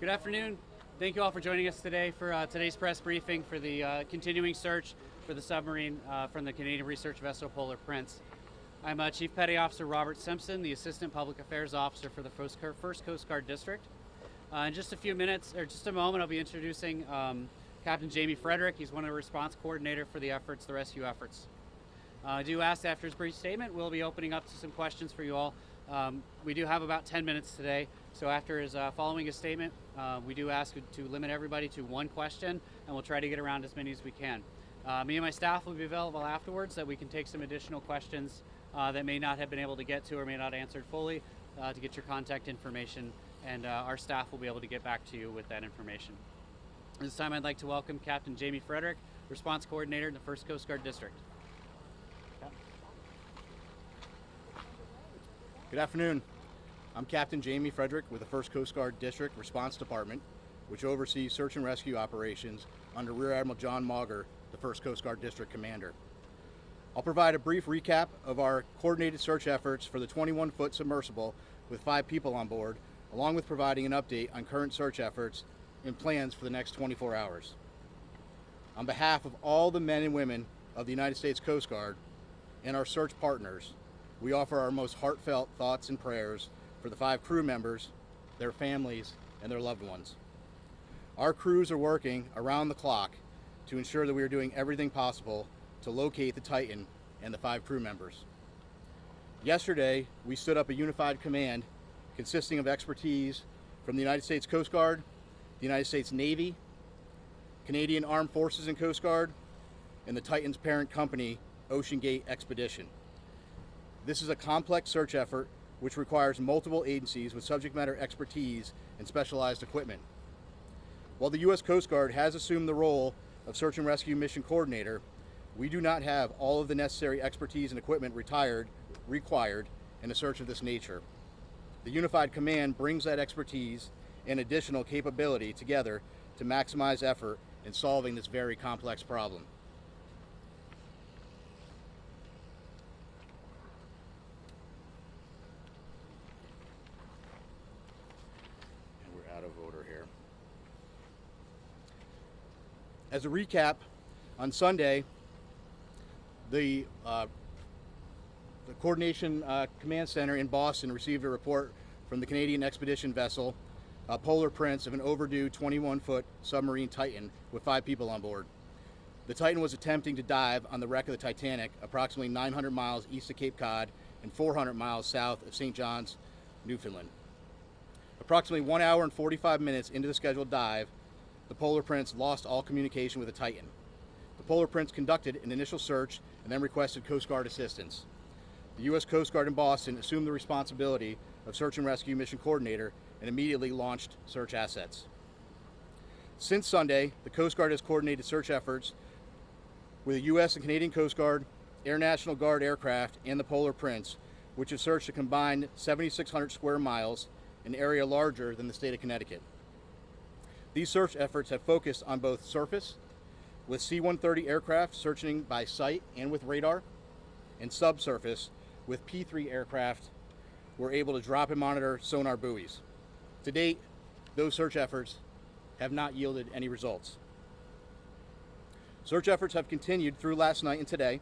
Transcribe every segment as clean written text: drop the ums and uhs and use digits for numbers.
Good afternoon. Thank you all for joining us today for today's press briefing for the continuing search for the submarine from the Canadian research vessel Polar Prince. I'm Chief Petty Officer Robert Simpson, the Assistant Public Affairs Officer for the 1st Coast Guard District. In just a few minutes, or just a moment, I'll be introducing Captain Jamie Frederick. He's one of the response coordinator for the rescue efforts. I do ask after his brief statement, we'll be opening up to some questions for you all. We do have about 10 minutes today, so after his following his statement, we do ask to limit everybody to one question, and we'll try to get around as many as we can. Me and my staff will be available afterwards that we can take some additional questions that may not have been able to get to or may not answered fully to get your contact information, and our staff will be able to get back to you with that information. This time I'd like to welcome Captain Jamie Frederick, Response Coordinator in the 1st Coast Guard District. Good afternoon. I'm Captain Jamie Frederick with the 1st Coast Guard District Response Department, which oversees search and rescue operations under Rear Admiral John Mauger, the 1st Coast Guard District Commander. I'll provide a brief recap of our coordinated search efforts for the 21-foot submersible with 5 people on board, along with providing an update on current search efforts and plans for the next 24 hours. On behalf of all the men and women of the United States Coast Guard and our search partners, we offer our most heartfelt thoughts and prayers for the 5 crew members, their families, and their loved ones. Our crews are working around the clock to ensure that we are doing everything possible to locate the Titan and the 5 crew members. Yesterday, we stood up a unified command consisting of expertise from the United States Coast Guard, the United States Navy, Canadian Armed Forces and Coast Guard, and the Titan's parent company, Ocean Gate Expedition. This is a complex search effort which requires multiple agencies with subject matter expertise and specialized equipment. While the U.S. Coast Guard has assumed the role of search and rescue mission coordinator, we do not have all of the necessary expertise and equipment required in a search of this nature. The Unified Command brings that expertise and additional capability together to maximize effort in solving this very complex problem. Out of order here. As a recap, on Sunday, the Coordination Command Center in Boston received a report from the Canadian expedition vessel Polar Prince of an overdue 21-foot submarine Titan with 5 people on board. The Titan was attempting to dive on the wreck of the Titanic approximately 900 miles east of Cape Cod and 400 miles south of St. John's, Newfoundland. Approximately 1 hour and 45 minutes into the scheduled dive, the Polar Prince lost all communication with the Titan. The Polar Prince conducted an initial search and then requested Coast Guard assistance. The U.S. Coast Guard in Boston assumed the responsibility of search and rescue mission coordinator and immediately launched search assets. Since Sunday, the Coast Guard has coordinated search efforts with the U.S. and Canadian Coast Guard, Air National Guard aircraft, and the Polar Prince, which have searched a combined 7,600 square miles, an area larger than the state of Connecticut. These search efforts have focused on both surface, with C-130 aircraft searching by sight and with radar, and subsurface, with P-3 aircraft were able to drop and monitor sonar buoys. To date, those search efforts have not yielded any results. Search efforts have continued through last night and today.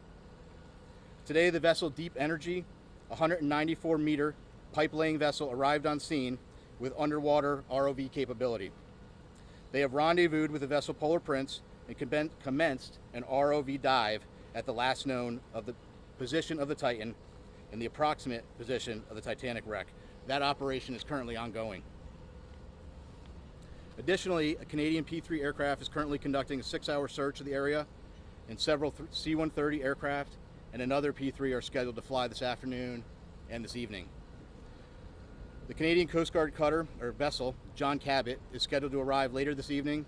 Today, the vessel Deep Energy, a 194-meter pipe-laying vessel, arrived on scene with underwater ROV capability. They have rendezvoused with the vessel Polar Prince and commenced an ROV dive at the last known of the position of the Titan and the approximate position of the Titanic wreck. That operation is currently ongoing. Additionally, a Canadian P-3 aircraft is currently conducting a 6-hour search of the area, and several C-130 aircraft and another P-3 are scheduled to fly this afternoon and this evening. The Canadian Coast Guard cutter, or vessel, John Cabot, is scheduled to arrive later this evening,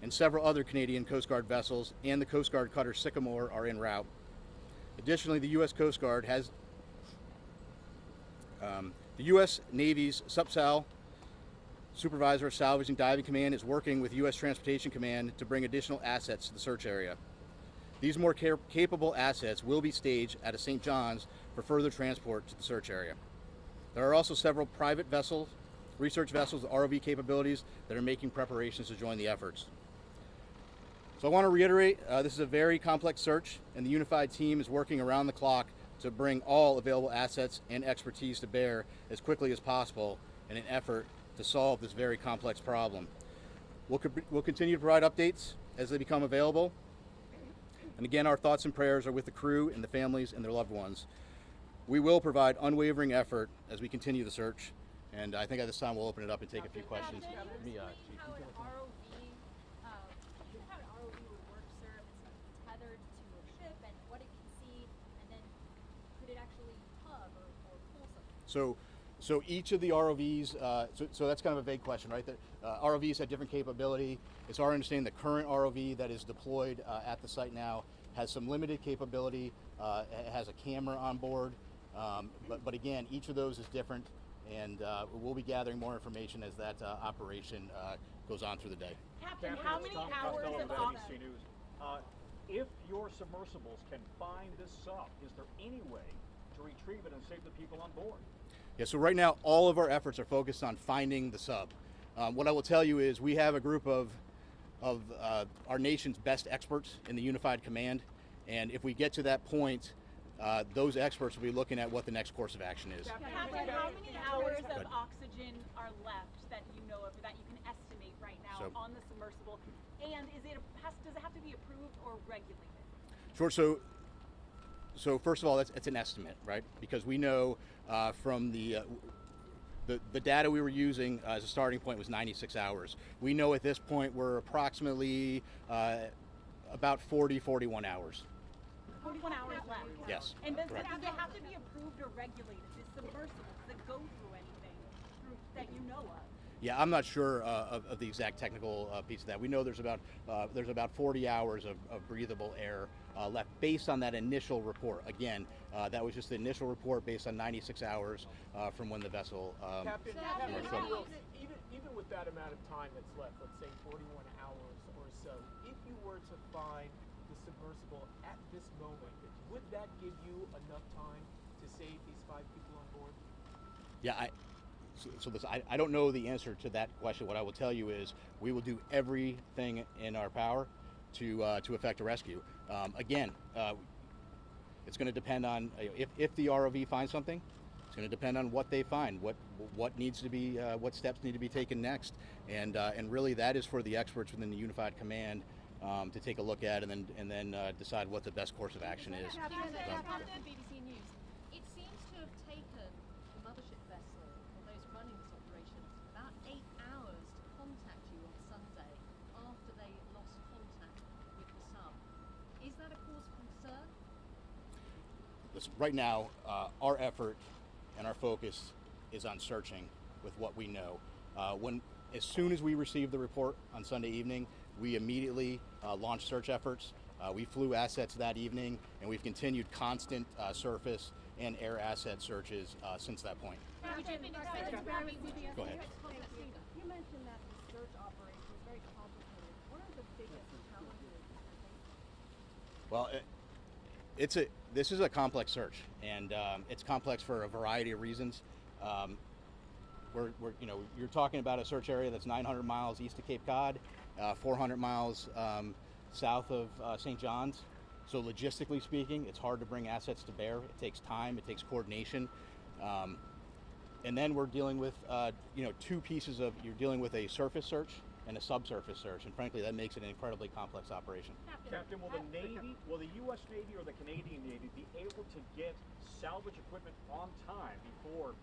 and several other Canadian Coast Guard vessels and the Coast Guard cutter Sycamore are en route. Additionally, the U.S. Coast Guard has the U.S. Navy's SUPSAL, Supervisor of Salvage and Diving Command, is working with U.S. Transportation Command to bring additional assets to the search area. These more capable assets will be staged out of St. John's for further transport to the search area. There are also several private vessels research vessels with ROV capabilities that are making preparations to join the efforts. So I want to reiterate, this is a very complex search, and the unified team is working around the clock to bring all available assets and expertise to bear as quickly as possible in an effort to solve this very complex problem. We'll continue to provide updates as they become available. And again, our thoughts and prayers are with the crew and the families and their loved ones. We will provide unwavering effort as we continue the search. And I think at this time we'll open it up and take a few questions. How an ROV would work, sir, if it's tethered to a ship and what it can see, and then could it actually hug or pull something? So each of the ROVs, so that's kind of a vague question, right? ROVs have different capability. It's our understanding the current ROV that is deployed at the site now has some limited capability. It has a camera on board, but again, each of those is different, and we'll be gathering more information as that operation goes on through the day. Captain, how many hours of NBC News. If your submersibles can find this sub, is there any way to retrieve it and save the people on board? Yeah, so right now all of our efforts are focused on finding the sub. What I will tell you is we have a group of our nation's best experts in the Unified Command, and if we get to that point, those experts will be looking at what the next course of action is. Captain, how many hours of oxygen are left that you know of, that you can estimate right now on the submersible? And does it have to be approved or regulated? Sure. So first of all, it's an estimate, right? Because we know from the data we were using as a starting point was 96 hours. We know at this point we're approximately about 41 hours. 41 hours left. Yes. And does it have to be approved or regulated? Is submersible, does it go through anything that you know of? Yeah, I'm not sure of the exact technical piece of that. We know there's about 40 hours of breathable air left based on that initial report. Again, that was just the initial report based on 96 hours from when the vessel. Captain, even with that amount of time that's left, let's say 41 hours or so, if you were to find the submersible at this moment, would that give you enough time to save these 5 people on board? Yeah, I don't know the answer to that question. What I will tell you is we will do everything in our power to effect a rescue. Again, it's going to depend on if the ROV finds something. It's going to depend on what they find, what needs to be, what steps need to be taken next, and really that is for the experts within the Unified Command to take a look at and then decide what the best course of action is. Captain, BBC News. It seems to have taken the mothership vessel, or those running this operation, about 8 hours to contact you on Sunday after they lost contact with the sub. Is that a cause for concern? Listen, right now, our effort and our focus is on searching with what we know. As soon as we received the report on Sunday evening, we immediately launched search efforts. We flew assets that evening, and we've continued constant surface and air asset searches since that point. Go ahead. You mentioned that the search operation is very complicated. What are the biggest challenges? Well, this is a complex search, and it's complex for a variety of reasons. You're talking about a search area that's 900 miles east of Cape Cod, 400 miles south of St. John's. So logistically speaking, it's hard to bring assets to bear. It takes time, it takes coordination. And then we're dealing with, two pieces of, you're dealing with a surface search and a subsurface search, and frankly, that makes it an incredibly complex operation. Captain, will the U.S. Navy or the Canadian Navy be able to get salvage equipment on time before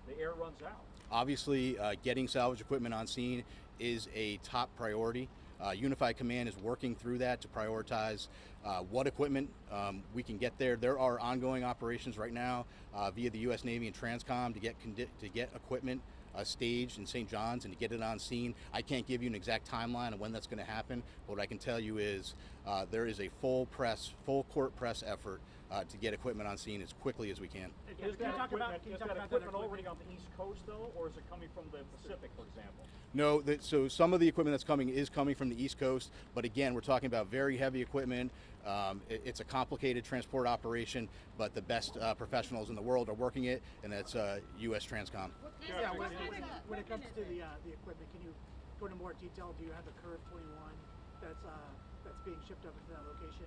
the air runs out? Obviously, getting salvage equipment on scene is a top priority. Unified Command is working through that to prioritize what equipment we can get there. There are ongoing operations right now via the U.S. Navy and Transcom to get equipment staged in St. John's and to get it on scene. I can't give you an exact timeline of when that's going to happen, but what I can tell you is there is a full court press effort to get equipment on scene as quickly as we can. Is that equipment already on the East Coast, though, or is it coming from the Pacific, for example? No, so some of the equipment that's coming is coming from the East Coast, but again, we're talking about very heavy equipment. It's a complicated transport operation, but the best professionals in the world are working it, and that's U.S. Transcom. Yeah, when it comes to the equipment, can you go into more detail? Do you have the Curve 21 that's being shipped over to that location?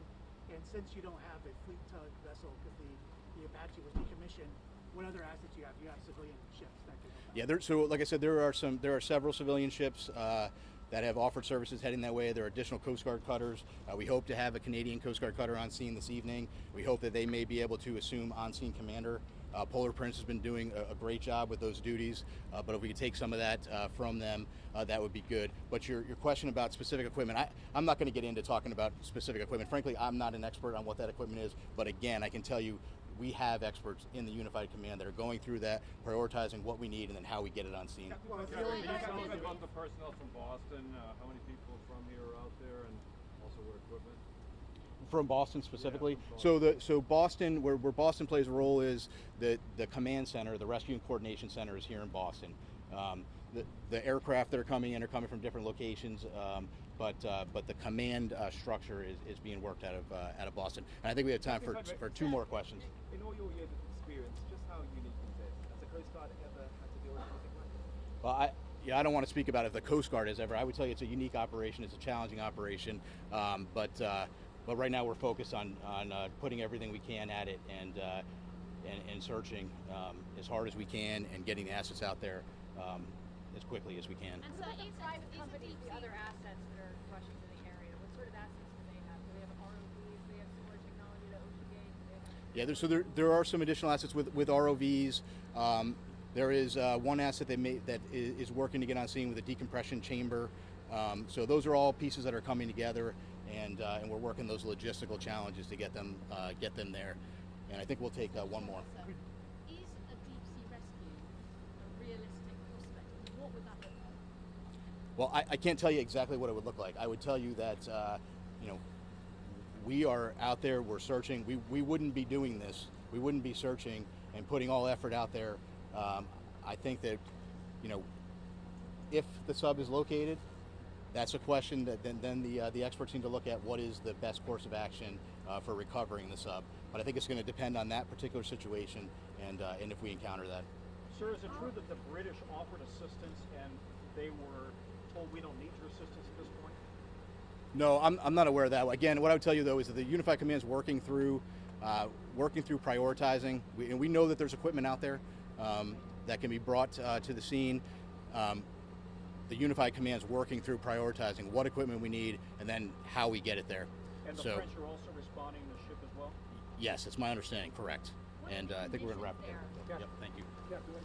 And since you don't have a fleet tug vessel because the Apache was decommissioned, what other assets do you have? You have civilian ships that can help out? Yeah, so like I said, there are several civilian ships that have offered services heading that way. There are additional Coast Guard cutters. We hope to have a Canadian Coast Guard cutter on scene this evening. We hope that they may be able to assume on-scene commander. Polar Prince has been doing a great job with those duties, but if we could take some of that from them, that would be good. But your question about specific equipment, I'm not going to get into talking about specific equipment. Frankly, I'm not an expert on what that equipment is, but again, I can tell you we have experts in the Unified Command that are going through that, prioritizing what we need and then how we get it on scene. Can you tell us about the personnel from Boston? How many people from here are out there, and also what equipment? From Boston specifically. Yeah, from Boston. So Boston, where Boston plays a role is the command center, the rescue and coordination center is here in Boston. The aircraft that are coming in are coming from different locations, but the command structure is being worked out of Boston. And I think we have time for two more questions. In all your years of experience, just how unique is it? Has the Coast Guard ever had to deal with anything like this? Well, I don't want to speak about if the Coast Guard has ever. I would tell you it's a unique operation. It's a challenging operation, but right now we're focused on putting everything we can at it and searching as hard as we can and getting the assets out there as quickly as we can. And so these private companies, the other assets that are rushing to the area, what sort of assets do they have? Do they have ROVs? Do they have similar technology to OceanGate? Yeah, there are some additional assets with ROVs. There is one asset that is working to get on scene with a decompression chamber. So those are all pieces that are coming together, and we're working those logistical challenges to get them there. And I think we'll take one more. Is a deep sea rescue a realistic prospect? What would that look like? Well, I can't tell you exactly what it would look like. I would tell you that we are out there, we're searching. We wouldn't be doing this. We wouldn't be searching and putting all effort out there. I think that, if the sub is located, that's a question that then the experts need to look at what is the best course of action for recovering the sub. But I think it's going to depend on that particular situation and if we encounter that. Sir, is it true that the British offered assistance and they were told we don't need your assistance at this point? No, I'm not aware of that. Again, what I would tell you though is that the Unified Command is working through prioritizing. We know that there's equipment out there that can be brought to the scene. The Unified Command is working through prioritizing what equipment we need and then how we get it there. And the French are also responding to the ship as well? Yes, it's my understanding, correct. And I think we're going to wrap it there. Yeah. Yep, thank you. Yeah, good.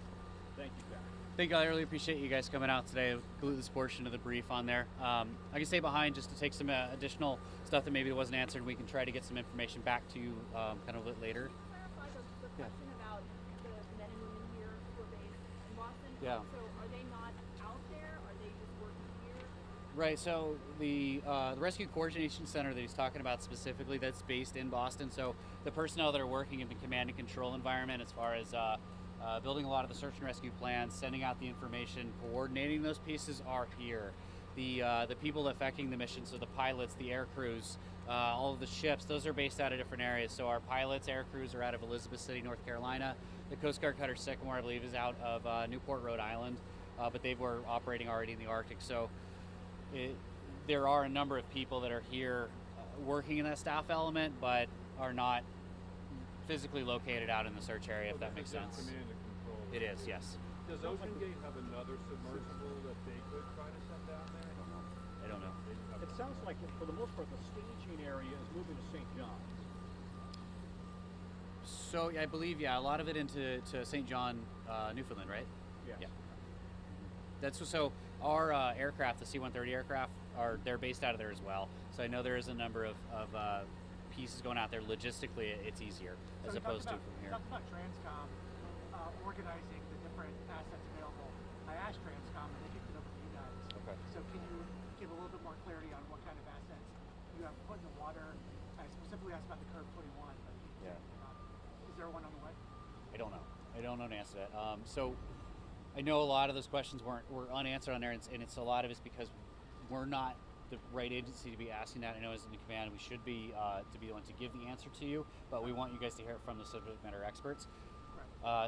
Thank you, Captain. Thank you. I really appreciate you guys coming out today. I'll include this portion of the brief on there. I can stay behind just to take some additional stuff that maybe wasn't answered. We can try to get some information back to you kind of a bit later. Can you clarify the question about the men and women here who are based in Boston? Yeah. So are they not out there? Are they just working here? Right, so the Rescue Coordination Center that he's talking about specifically, that's based in Boston. So the personnel that are working in the command and control environment as far as building a lot of the search and rescue plans, sending out the information, coordinating those pieces are here. The people affecting the mission, so the pilots, the air crews, all of the ships, those are based out of different areas. So our pilots, air crews are out of Elizabeth City, North Carolina. The Coast Guard cutter Sycamore, I believe, is out of Newport, Rhode Island, but they were operating already in the Arctic. So there are a number of people that are here working in that staff element, but are not physically located out in the search area, if that makes sense. Command and control. It is, yes. Does OceanGate have another submersible that they could try to send down there? I don't know. They have- It sounds like, for the most part, the staging area is moving to St. John's. So I believe, yeah, a lot of it into St. John, Newfoundland, right? Yes. Yeah. That's so our aircraft, the C-130 aircraft, they're based out of there as well. So I know there is a number of pieces going out there. Logistically, it's easier as opposed to from here. Talk about Transcom organizing the different assets available. I asked Transcom and they kicked it over to you guys. Okay. So can you give a little bit more clarity on what kind of assets you have put in the water? I specifically asked about the Curve 21, but Yeah. there one on the way? I don't know. I don't know the answer to that. So I know a lot of those questions were unanswered on there, and it's a lot of it's because we're not the right agency to be asking that. I know as in the command, we should be to be the one to give the answer to you, but we want you guys to hear it from the subject matter experts.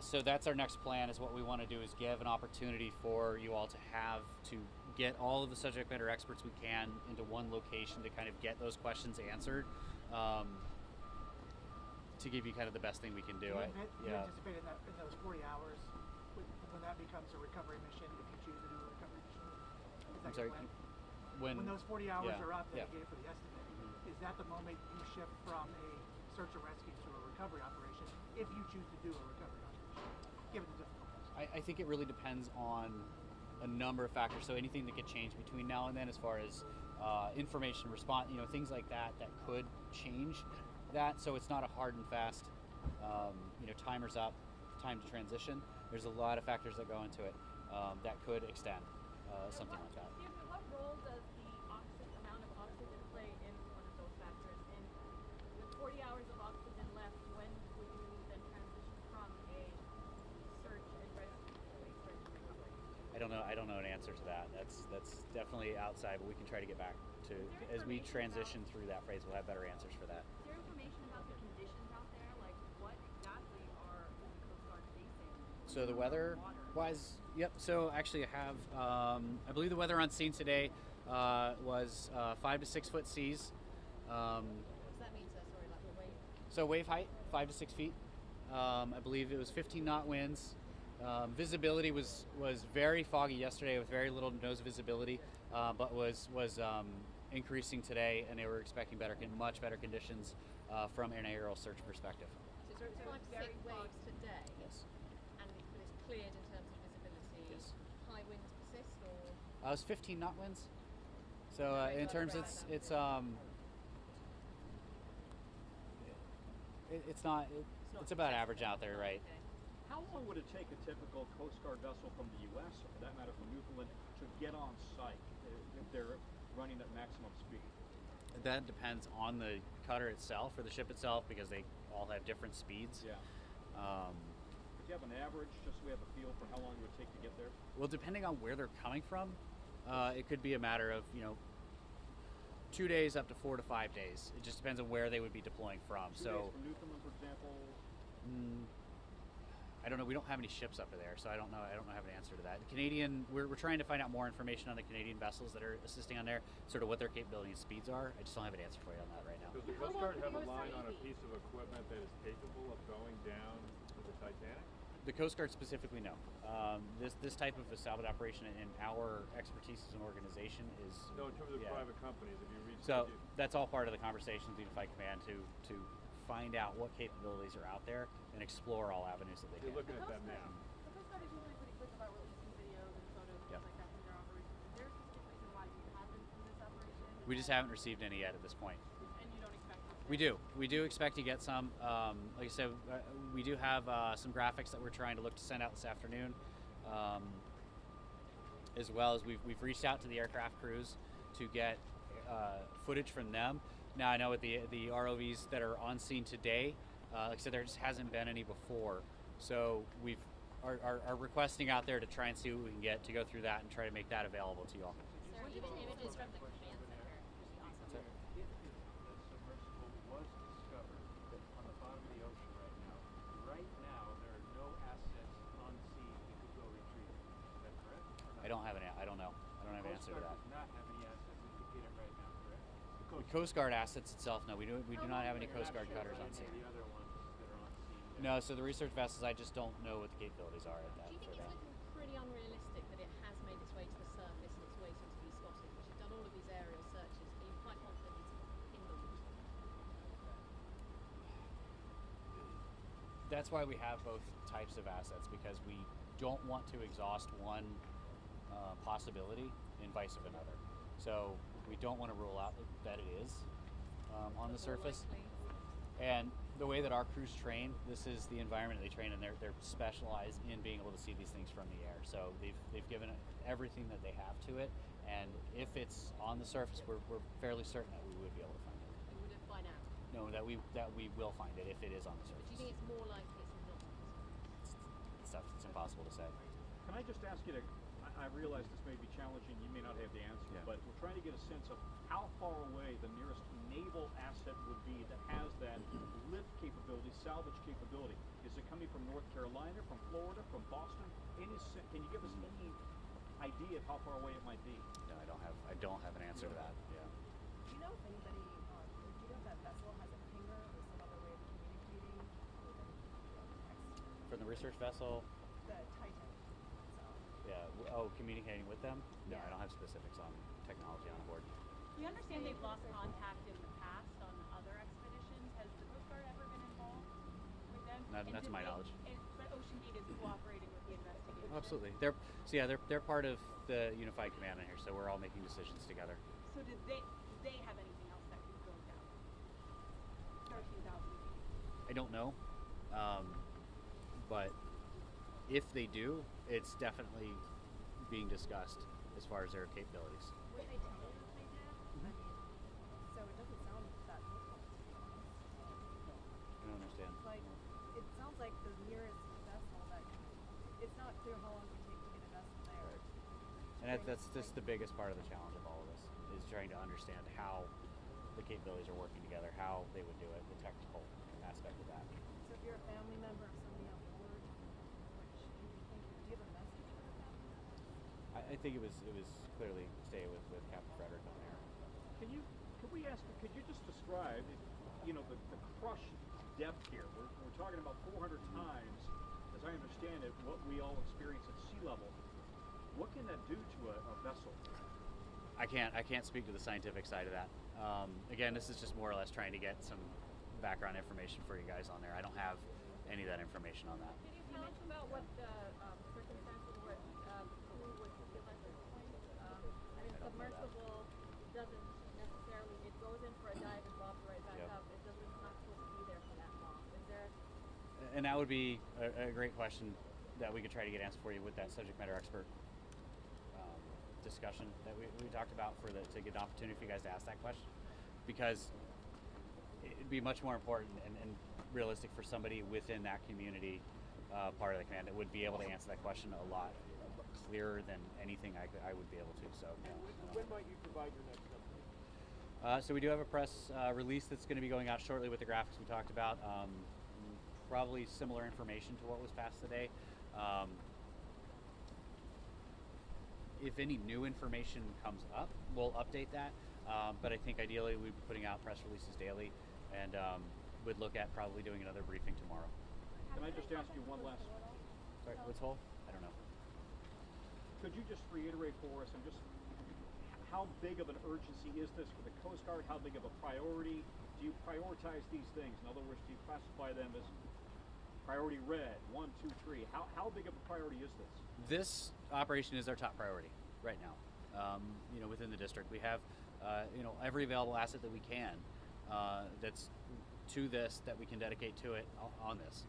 So that's our next plan. Is what we want to do is give an opportunity for you all to get all of the subject matter experts we can into one location to kind of get those questions answered. To give you kind of the best thing we can do. You anticipate in those 40 hours when that becomes a recovery mission, if you choose to do a recovery mission? I'm sorry. When those 40 hours are up that yeah. you gave for the estimate, is that the moment you shift from a search and rescue to a recovery operation, if you choose to do a recovery operation, given the difficulties? I think it really depends on a number of factors. So anything that could change between now and then, as far as information response, things like that could change that. So it's not a hard and fast, timer's up, time to transition. There's a lot of factors that go into it that could extend something like that. What role does the amount of oxygen play in one of those factors? And with 40 hours of oxygen left, when would you then transition from a search and rescue to a search and recovery? I don't know an answer to that. That's definitely outside, but we can try to get back to, as we transition through that phase, we'll have better answers for that. Is there information about the conditions out there? Like, what exactly are the Coast Guard facing? So the weather-wise, yep. So actually, I have, I believe the weather on scene today was 5 to 6 foot seas. What does that mean, sir? Sorry, like the wave? So wave height, 5 to 6 feet. I believe it was 15 knot winds. Visibility was very foggy yesterday with very little nose visibility, but was increasing today, and they were expecting much better conditions from an aerial search perspective. So it's 5 to 6 waves today? Yes. And it's cleared in terms of visibility? Yes. High winds persist, or? It was 15 knot winds. So in terms, it's about average out there, right? Okay. How long would it take a typical Coast Guard vessel from the U.S., or for that matter from Newfoundland, to get on site if they're running at maximum speed? That depends on the cutter itself or the ship itself, because they all have different speeds. Yeah. Could you have an average, just so we have a feel for how long it would take to get there? Well, depending on where they're coming from, it could be a matter of 2 days up to 4 to 5 days. It just depends on where they would be deploying from. 2 days from Newfoundland, for example. I don't know. We don't have any ships up there, so I don't know. I don't have an answer to that. The Canadian, we're trying to find out more information on the Canadian vessels that are assisting on there, sort of what their capability and speeds are. I just don't have an answer for you on that right now. Does the Coast Guard have a line on a piece of equipment that is capable of going down to the Titanic? The Coast Guard specifically, no. This type of a salvage operation and our expertise as an organization is No, in terms of private companies, if you reach. So that's all part of the conversation with Unified Command to find out what capabilities are out there and explore all avenues that they You're can. looking at that now. The Coast Guard is usually pretty quick about releasing videos and photos and Yep. things like that from their operations. Is there a specific reason why you haven't from this operation? We just haven't received any yet at this point. And you don't expect to? We do expect to get some. Like I said, we do have some graphics that we're trying to look to send out this afternoon, as well as we've reached out to the aircraft crews to get footage from them. Now I know with the ROVs that are on scene today, like I said, there just hasn't been any before, so we are requesting out there to try and see what we can get to go through that and try to make that available to you all. Sir, even images from the command center would be awesome. If the submersible was discovered on the bottom of the ocean right now there are no assets on scene that could go retrieve it. Is that correct? I don't have an answer to that. Coast Guard does not have any assets indicated right now, correct? The Coast Guard assets itself, no, we do not have any Coast Guard cutters on scene. The other ones that are on scene. No, so the research vessels, I just don't know what the capabilities are at that. Do you think for it's that. looking pretty unrealistic that it has made its way to the surface and it's waiting to be spotted? Because you've done all of these aerial searches. Are you quite confident it's in the water? That's why we have both types of assets, because we don't want to exhaust one possibility in vice of another. So we don't want to rule out that it is on the surface. And the way that our crews train, this is the environment they train in. They're specialized in being able to see these things from the air. So they've given it everything that they have to it. And if it's on the surface, we're fairly certain that we would be able to find it. You wouldn't find out. No, know that we will find it if it is on the But do surface. you think it's more likely it's not? It's impossible to say. Can I just ask you to, I realize this may be challenging, you may not have the answer, Yeah. but we're trying to get a sense of how far away the nearest naval asset would be that has that lift capability, salvage capability. Is it coming from North Carolina, from Florida, from Boston? Can you give us any idea of how far away it might be? No, I don't have an answer to that. Yeah. Do you know if anybody, do you know if that vessel has a pinger or some other way of communicating with text? From the research vessel, The Titan itself. yeah. Communicating with them? No, Yeah. I don't have specifics on technology on board. We understand they've lost contact in the past on other expeditions. Has the Coast Guard ever been involved with them? Not to my knowledge. But Ocean Beat is cooperating with the investigation. Absolutely. They're part of the unified command in here, so we're all making decisions together. So did they have anything else that could go down? 13,000 feet. I don't know, but if they do, it's definitely being discussed as far as their capabilities. Would they tell you if they did? I mean, So it doesn't sound that hopeful, to be honest. I don't understand. Like, it sounds like the nearest vessel that, it's not clear how long it would take to get a vessel there. And that's just the biggest part of the challenge of all of this, is trying to understand how the capabilities are working together, how they would do it, the technical aspect of that. So if you're a family member of somebody on board, which do you think, do you have a message for the family members? I think it was clearly stay with Captain Frederick on there. Could you just describe, the crush depth here? We're talking about 400 times, as I understand it, what we all experience at sea level. What can that do to a vessel? I can't speak to the scientific side of that. Again, this is just more or less trying to get some background information for you guys on there. I don't have any of that information on that. Can you tell us about what the circumstances were who would feel at this point? I mean, I don't know that. submersible doesn't necessarily, it goes in for a dive and drops right back Yep. up. It doesn't, it's not supposed to be there for that long. Is there, And that would be a great question that we could try to get answered for you with that subject matter expert discussion that we talked about to get an opportunity for you guys to ask that question, because it'd be much more important and realistic for somebody within that community part of the command that would be able to answer that question a lot clearer than anything I would be able to. So no, I don't When know. might you provide your next update? So we do have a press release that's going to be going out shortly with the graphics we talked about. Probably similar information to what was passed today. If any new information comes up, we'll update that. But I think ideally we'd be putting out press releases daily, and would look at probably doing another briefing tomorrow. Can I just ask you one last? Sorry, what's whole? I don't know. Could you just reiterate for us and just how big of an urgency is this for the Coast Guard? How big of a priority? Do you prioritize these things? In other words, do you classify them as priority red, 1, 2, 3? How big of a priority is this? This operation is our top priority right now. Within the district, we have every available asset that we can that's to this that we can dedicate to it on this.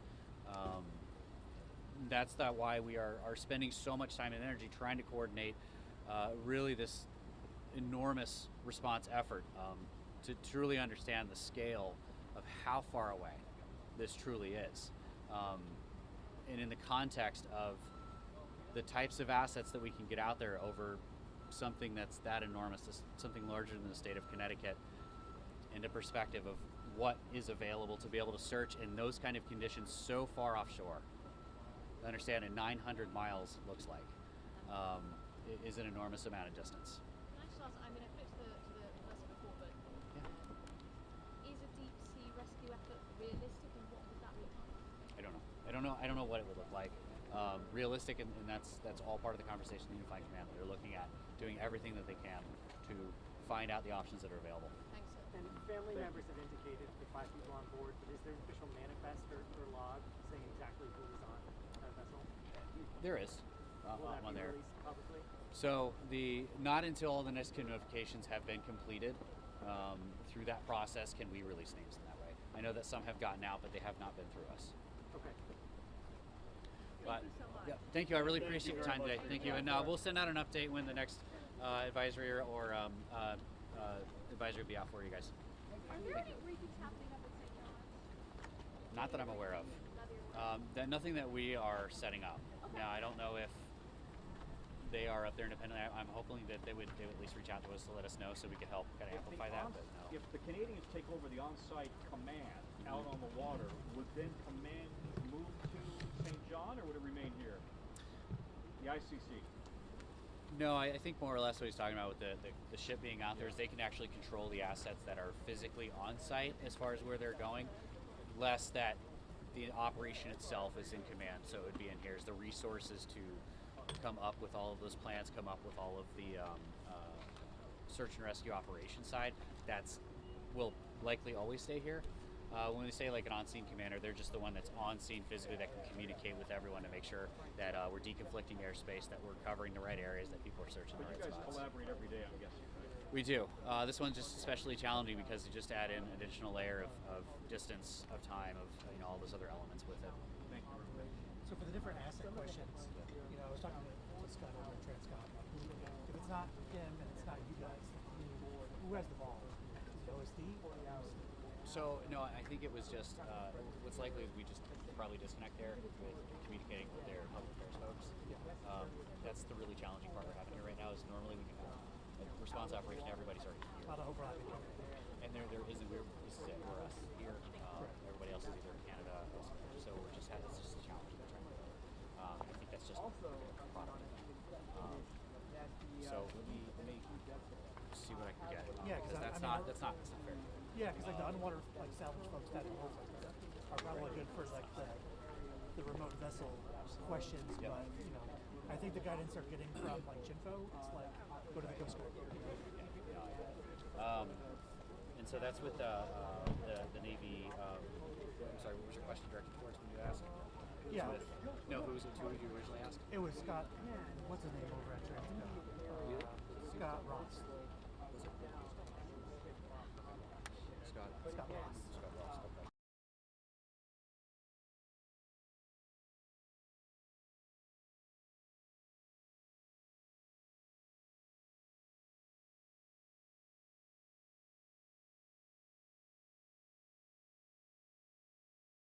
That's why we are spending so much time and energy trying to coordinate really this enormous response effort to truly understand the scale of how far away this truly is, and in the context of the types of assets that we can get out there over something that's that enormous, something larger than the state of Connecticut, into perspective of what is available to be able to search in those kind of conditions so far offshore. I understand 900 miles looks like is an enormous amount of distance. Can I just ask, I mean, I've looked to the person before, but is a deep sea rescue effort realistic, and what would that look like? I don't know what it would look like. Realistic, and that's all part of the conversation in the Unified Command. They're looking at doing everything that they can to find out the options that are available. Thanks, sir. And family members have indicated the 5 people on board, but is there an official manifest or log saying exactly who was on that vessel? There is Will that one be there. released publicly? So not until all the NISC notifications have been completed, through that process can we release names in that way. I know that some have gotten out, but they have not been through us. Okay. But, you so much. yeah, thank you. I really Thank you appreciate your very time today. much. Thank you. And we'll send out an update when the next advisory or advisory will be out for you guys. Are there any briefings happening up at St. John's? Not that I'm aware of. Nothing that we are setting up. Now, I don't know if they are up there independently. I'm hoping that they would at least reach out to us to let us know so we could help kind of amplify that. But no. If the Canadians take over the on-site command out on the water, would then command move to St. John, or would it remain here? The ICC. No, I think more or less what he's talking about with the ship being out there is they can actually control the assets that are physically on site as far as where they're going, less that the operation itself is in command. So it would be in here is the resources to come up with all of those plans, come up with all of the search and rescue operation side. That's will likely always stay here. When we say like an on-scene commander, they're just the one that's on scene physically that can communicate with everyone to make sure that we're deconflicting airspace, that we're covering the right areas, that people are searching But the you right guys spots. collaborate every day, I'm guessing, right? We do. This one's just especially challenging because you just add in an additional layer of distance, of time, of all those other elements with it. Thank you. So for the different asset questions, I was talking to Scott over at Transcom. If it's not him and it's not you guys, who has the ball? Is it OSD or the So no, I think it was just what's likely is we just probably disconnect there with communicating with their public affairs folks. That's the really challenging part we're having here right now. Is normally we can have a response operation, everybody's already here, A lot of overlapping. and there isn't. This is it. We're us here. Everybody else is either in Canada, elsewhere. So we're just it's just a challenge we're trying to. I think that's just a product. So let me see what I can get. Yeah, 'cause that's I mean, not fair. Yeah, because like the underwater salvage folks that are probably good for like the remote vessel questions, Yep. but I think the guidance they're getting from like Chinfo, it's like go to the Coast Guard. And so that's with the Navy. I'm sorry, what was your question directed towards when you asked? Yeah. Who was it? Who you originally asked? It was Scott. What's his name over at Transcom? Scott Ross.